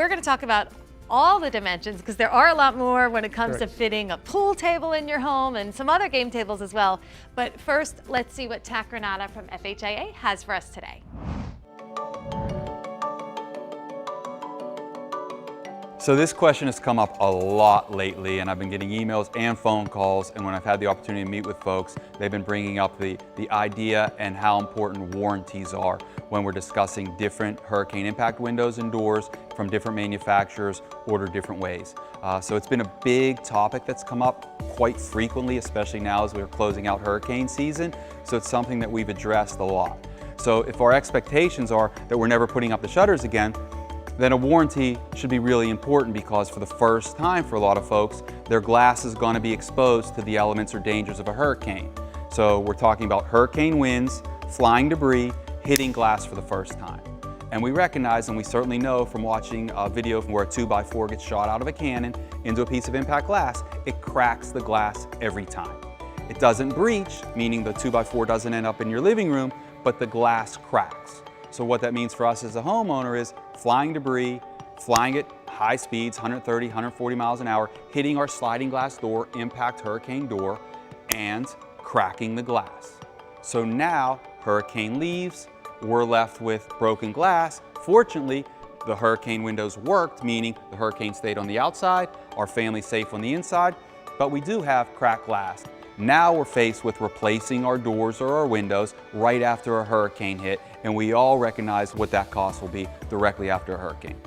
We're going to talk about all the dimensions because there are a lot more when it comes to fitting a pool table in your home and some other game tables as well. But first, let's see what Tack Renata from FHIA has for us today. So this question has come up a lot lately, and I've been getting emails and phone calls, and when I've had the opportunity to meet with folks, they've been bringing up the idea and how important warranties are when we're discussing different hurricane impact windows and doors from different manufacturers ordered different ways. So it's been a big topic that's come up quite frequently, especially now as we're closing out hurricane season. So it's something that we've addressed a lot. So if our expectations are that we're never putting up the shutters again, then a warranty should be really important, because for the first time for a lot of folks, their glass is going to be exposed to the elements or dangers of a hurricane. So we're talking about hurricane winds, flying debris, hitting glass for the first time. And we recognize, and we certainly know from watching a video where a 2x4 gets shot out of a cannon into a piece of impact glass, it cracks the glass every time. It doesn't breach, meaning the 2x4 doesn't end up in your living room, but the glass cracks. So what that means for us as a homeowner is flying debris, flying at high speeds, 130, 140 miles an hour, hitting our sliding glass door, impact hurricane door, and cracking the glass. So now hurricane leaves, we're left with broken glass. Fortunately, the hurricane windows worked, meaning the hurricane stayed on the outside, our family's safe on the inside, but we do have cracked glass. Now we're faced with replacing our doors or our windows right after a hurricane hit, and we all recognize what that cost will be directly after a hurricane.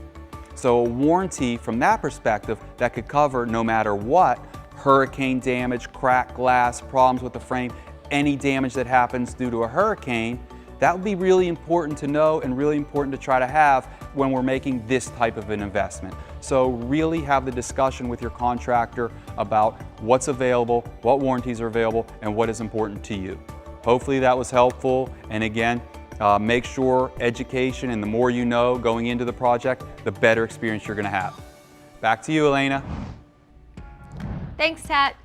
So a warranty from that perspective that could cover no matter what, hurricane damage, cracked glass, problems with the frame, any damage that happens due to a hurricane, that would be really important to know and really important to try to have when we're making this type of an investment. So really have the discussion with your contractor about what's available, what warranties are available, and what is important to you. Hopefully that was helpful. And again, make sure education, and the more you know going into the project, the better experience you're going to have. Back to you, Elena. Thanks, Tat.